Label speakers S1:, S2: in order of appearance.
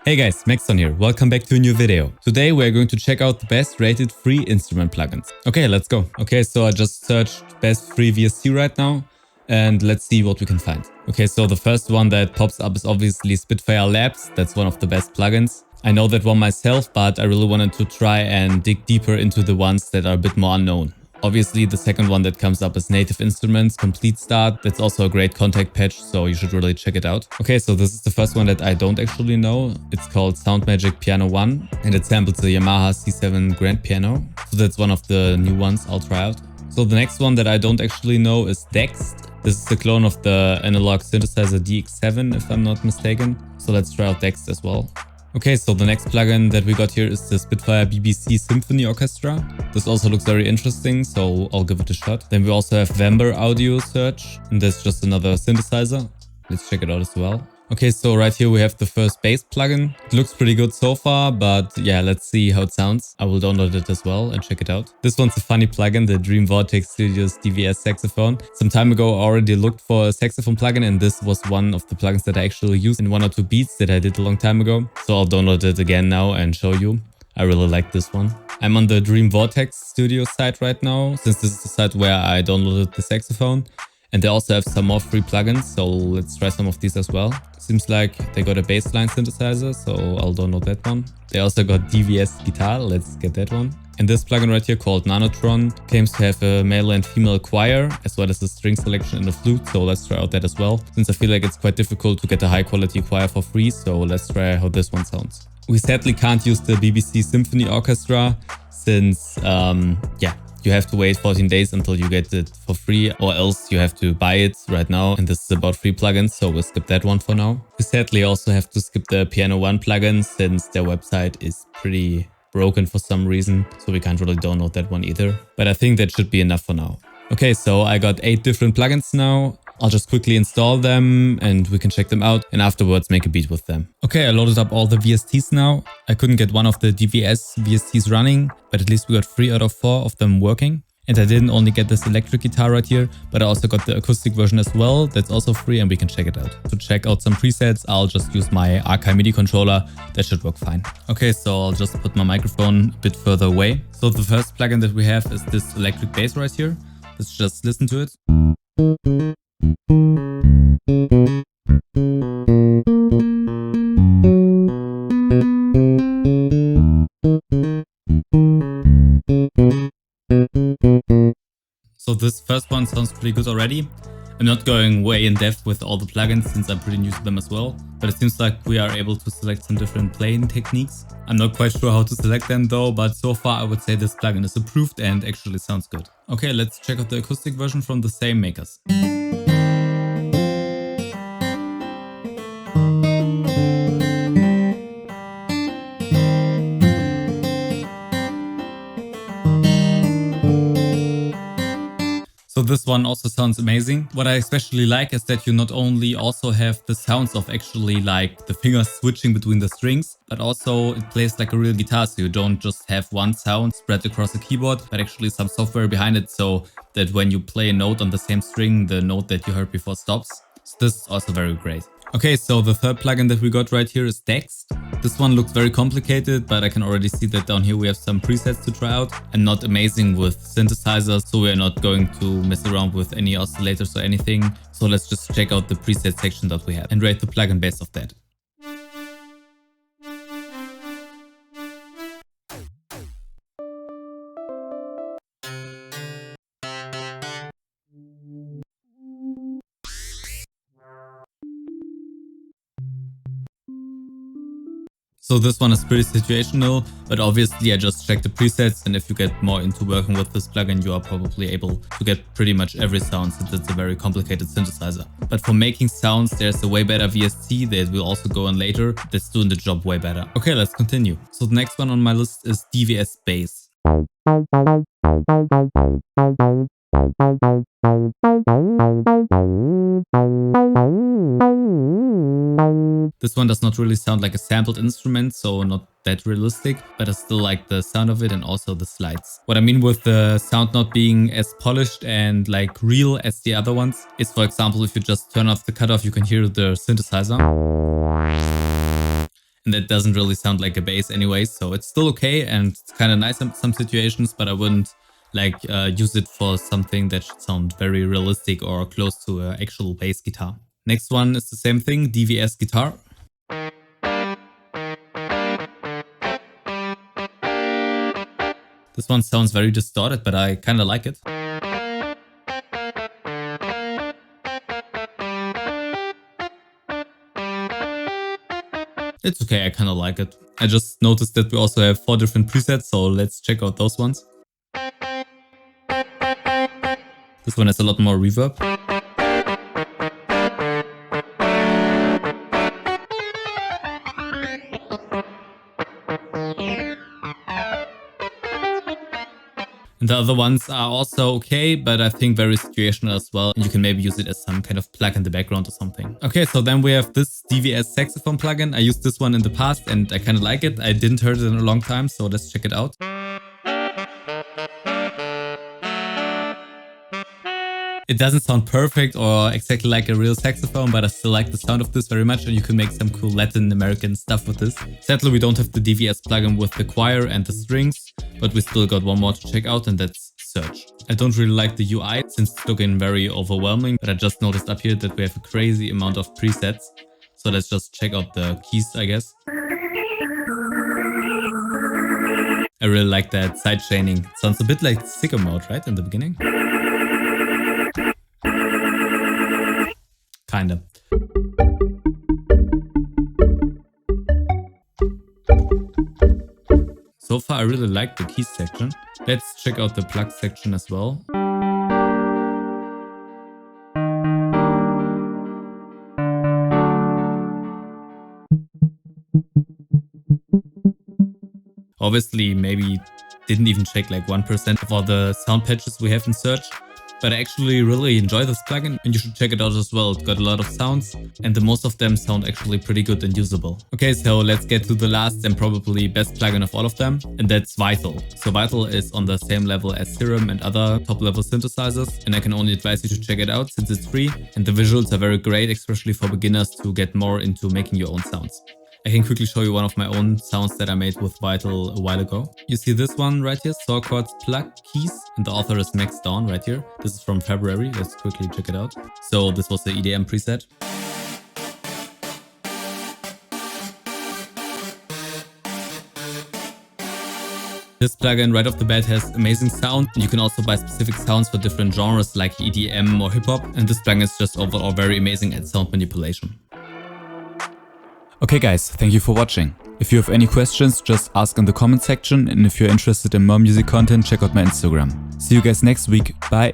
S1: Hey guys, Maxon here. Welcome back to a new video. Today we're going to check out the best rated free instrument plugins. Okay, let's go. Okay, so I just searched best free VST right now and let's see what we can find. Okay, so the first one that pops up is obviously Spitfire Labs. That's one of the best plugins. I know that one myself, but I really wanted to try and dig deeper into the ones that are a bit more unknown. Obviously, the second one that comes up is Native Instruments Complete Start. That's also a great contact patch, so you should really check it out. Okay, so this is the first one that I don't actually know. It's called Sound Magic Piano 1 and it samples the Yamaha C7 Grand Piano. So that's one of the new ones I'll try out. So the next one that I don't actually know is Dext. This is a clone of the analog synthesizer DX7 if I'm not mistaken. So let's try out Dext as well. Okay, so the next plugin that we got here is the Spitfire BBC Symphony Orchestra. This also looks very interesting, so I'll give it a shot. Then we also have Vember Audio Search, and that's just another synthesizer. Let's check it out as well. Okay, so right here we have the first bass plugin. It looks pretty good so far, but yeah, let's see how it sounds. I will download it as well and check it out. This one's a funny plugin, the Dream Vortex Studios DVS saxophone. Some time ago I already looked for a saxophone plugin and this was one of the plugins that I actually used in one or two beats that I did a long time ago. So I'll download it again now and show you. I really like this one. I'm on the Dream Vortex Studio site right now, since this is the site where I downloaded the saxophone. And they also have some more free plugins, so let's try some of these as well. Seems like they got a bassline synthesizer, so I'll download that one. They also got DVS guitar, let's get that one. And this plugin right here called Nanotron claims to have a male and female choir, as well as a string selection and a flute, so let's try out that as well. Since I feel like it's quite difficult to get a high quality choir for free, so let's try how this one sounds. We sadly can't use the BBC Symphony Orchestra, since, you have to wait 14 days until you get it for free, or else you have to buy it right now. And this is about free plugins, so we'll skip that one for now. We sadly also have to skip the Piano 1 plugin, since their website is pretty broken for some reason, so we can't really download that one either. But I think that should be enough for now. Okay, so I got 8 different plugins now. I'll just quickly install them and we can check them out and afterwards make a beat with them. Okay, I loaded up all the VSTs now. I couldn't get one of the DVS VSTs running, but at least we got 3 out of 4 of them working. And I didn't only get this electric guitar right here, but I also got the acoustic version as well. That's also free and we can check it out. To check out some presets, I'll just use my Archive MIDI controller. That should work fine. Okay, so I'll just put my microphone a bit further away. So the first plugin that we have is this electric bass right here. Let's just listen to it. So this first one sounds pretty good already. I'm not going way in depth with all the plugins since I'm pretty new to them as well, but it seems like we are able to select some different playing techniques. I'm not quite sure how to select them though, but so far I would say this plugin is approved and actually sounds good. Okay, let's check out the acoustic version from the same makers. So this one also sounds amazing. What I especially like is that you not only also have the sounds of actually like the fingers switching between the strings, but also it plays like a real guitar. So you don't just have one sound spread across the keyboard, but actually some software behind it so that when you play a note on the same string, the note that you heard before stops. So this is also very great. Okay, so the third plugin that we got right here is Dext. This one looks very complicated, but I can already see that down here we have some presets to try out. I'm not amazing with synthesizers, so we're not going to mess around with any oscillators or anything. So let's just check out the preset section that we have and rate the plugin based off that. So this one is pretty situational, but obviously I just checked the presets, and if you get more into working with this plugin, you are probably able to get pretty much every sound since it's a very complicated synthesizer. But for making sounds, there's a way better VST that will also go on later that's doing the job way better. Okay, let's continue. So the next one on my list is DVS Bass. This one does not really sound like a sampled instrument, so not that realistic, but I still like the sound of it and also the slides. What I mean with the sound not being as polished and like real as the other ones is, for example, if you just turn off the cutoff, you can hear the synthesizer. and that doesn't really sound like a bass anyway, so it's still okay and it's kind of nice in some situations, but I wouldn't like use it for something that should sound very realistic or close to an actual bass guitar. Next one is the same thing, DVS guitar. This one sounds very distorted, but I kind of like it. It's okay, I kind of like it. I just noticed that we also have 4 different presets, so let's check out those ones. This one has a lot more reverb. And the other ones are also okay, but I think very situational as well. And you can maybe use it as some kind of plug in the background or something. Okay, so then we have this DVS saxophone plugin. I used this one in the past and I kind of like it. I didn't heard it in a long time, so let's check it out. It doesn't sound perfect or exactly like a real saxophone, but I still like the sound of this very much and you can make some cool Latin American stuff with this. Sadly, we don't have the DVS plugin with the choir and the strings, but we still got one more to check out and that's Search. I don't really like the UI since it's looking very overwhelming, but I just noticed up here that we have a crazy amount of presets. So let's just check out the keys, I guess. I really like that side chaining. It sounds a bit like sicko mode, right, in the beginning? Kinda. So far I really like the keys section. Let's check out the plug section as well. Obviously maybe didn't even check like 1% of all the sound patches we have in Search. But I actually really enjoy this plugin and you should check it out as well. It's got a lot of sounds and the most of them sound actually pretty good and usable. Okay, so let's get to the last and probably best plugin of all of them, and that's Vital. So Vital is on the same level as Serum and other top level synthesizers, and I can only advise you to check it out since it's free and the visuals are very great, especially for beginners to get more into making your own sounds. I can quickly show you one of my own sounds that I made with Vital a while ago. You see this one right here, Saw Chords Plug Keys, and the author is Max Dawn right here. This is from February, let's quickly check it out. So this was the EDM preset. This plugin right off the bat has amazing sound. You can also buy specific sounds for different genres like EDM or hip hop, and this plugin is just overall very amazing at sound manipulation. Okay guys, thank you for watching. If you have any questions, just ask in the comment section, and if you're interested in more music content, check out my Instagram. See you guys next week, bye!